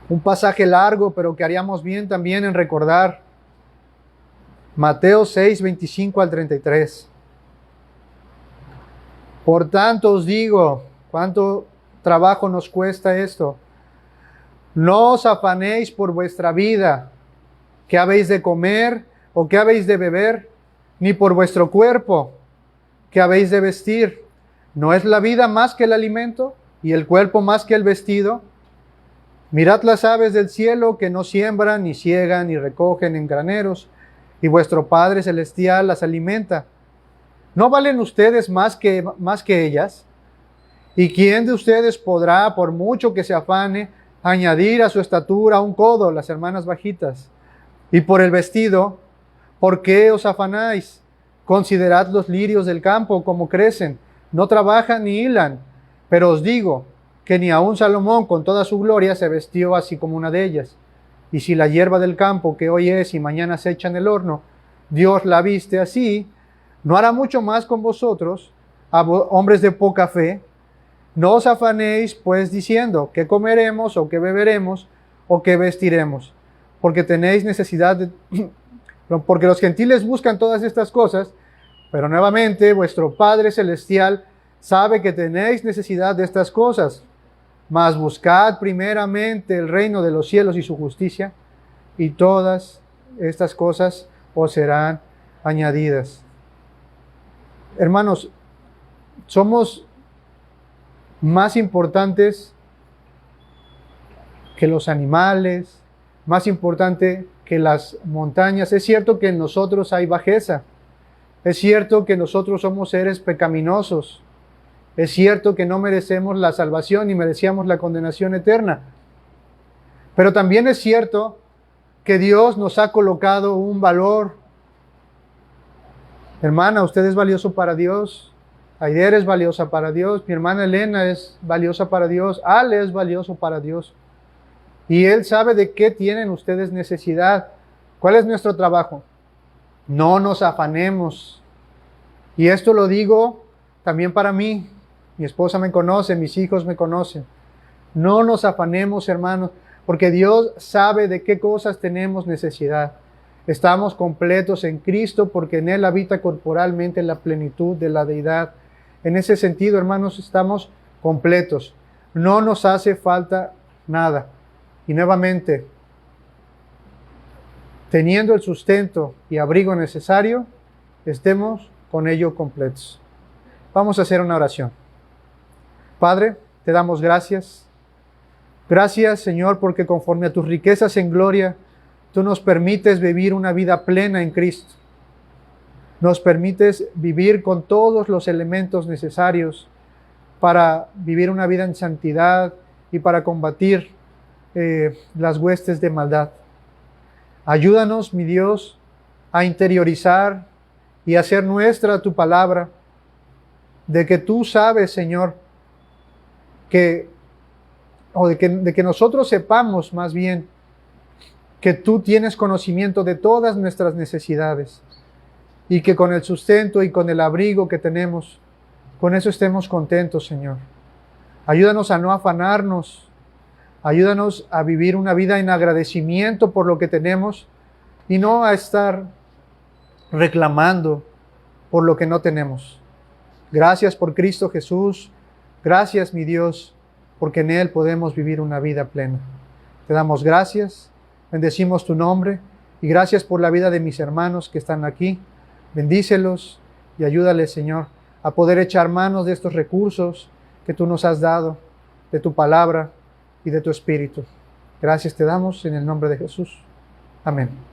Un pasaje largo, pero que haríamos bien también en recordar. Mateo 6:25 al 33. Por tanto os digo, ¿cuánto trabajo nos cuesta esto? No os afanéis por vuestra vida, qué habéis de comer o qué habéis de beber, ni por vuestro cuerpo, qué habéis de vestir. ¿No es la vida más que el alimento y el cuerpo más que el vestido? Mirad las aves del cielo que no siembran, ni siegan, ni recogen en graneros, y vuestro Padre Celestial las alimenta. ¿No valen ustedes más que ellas? ¿Y quién de ustedes podrá, por mucho que se afane, añadir a su estatura un codo, las hermanas bajitas? Y por el vestido, ¿por qué os afanáis? Considerad los lirios del campo, como crecen, no trabajan ni hilan. Pero os digo que ni aun Salomón con toda su gloria se vistió así como una de ellas. Y si la hierba del campo, que hoy es y mañana se echa en el horno, Dios la viste así, ¿no hará mucho más con vosotros, hombres de poca fe? No os afanéis, pues, diciendo, ¿qué comeremos, o qué beberemos, o qué vestiremos? Porque tenéis necesidad de... porque los gentiles buscan todas estas cosas, pero nuevamente vuestro Padre Celestial sabe que tenéis necesidad de estas cosas. Mas buscad primeramente el reino de los cielos y su justicia, y todas estas cosas os serán añadidas. Hermanos, somos más importantes que los animales, más importante que las montañas. Es cierto que en nosotros hay bajeza. Es cierto que nosotros somos seres pecaminosos. Es cierto que no merecemos la salvación ni merecíamos la condenación eterna. Pero también es cierto que Dios nos ha colocado un valor. Hermana, usted es valioso para Dios. Aider es valiosa para Dios. Mi hermana Elena es valiosa para Dios. Ale es valioso para Dios. Y Él sabe de qué tienen ustedes necesidad. ¿Cuál es nuestro trabajo? No nos afanemos. Y esto lo digo también para mí. Mi esposa me conoce, mis hijos me conocen. No nos afanemos, hermanos, porque Dios sabe de qué cosas tenemos necesidad. Estamos completos en Cristo porque en Él habita corporalmente la plenitud de la deidad. En ese sentido, hermanos, estamos completos. No nos hace falta nada. Y nuevamente, teniendo el sustento y abrigo necesario, estemos con ello completos. Vamos a hacer una oración. Padre, te damos gracias. Gracias, Señor, porque conforme a tus riquezas en gloria, tú nos permites vivir una vida plena en Cristo. Nos permites vivir con todos los elementos necesarios para vivir una vida en santidad y para combatir las huestes de maldad. Ayúdanos, mi Dios, a interiorizar y hacer nuestra tu palabra de que tú sabes, Señor, de que nosotros sepamos más bien que tú tienes conocimiento de todas nuestras necesidades y que con el sustento y con el abrigo que tenemos, con eso estemos contentos, Señor. Ayúdanos a no afanarnos, ayúdanos a vivir una vida en agradecimiento por lo que tenemos y no a estar reclamando por lo que no tenemos. Gracias por Cristo Jesús. Gracias, mi Dios, porque en Él podemos vivir una vida plena. Te damos gracias, bendecimos tu nombre y gracias por la vida de mis hermanos que están aquí. Bendícelos y ayúdales, Señor, a poder echar manos de estos recursos que tú nos has dado, de tu palabra y de tu Espíritu. Gracias te damos en el nombre de Jesús. Amén.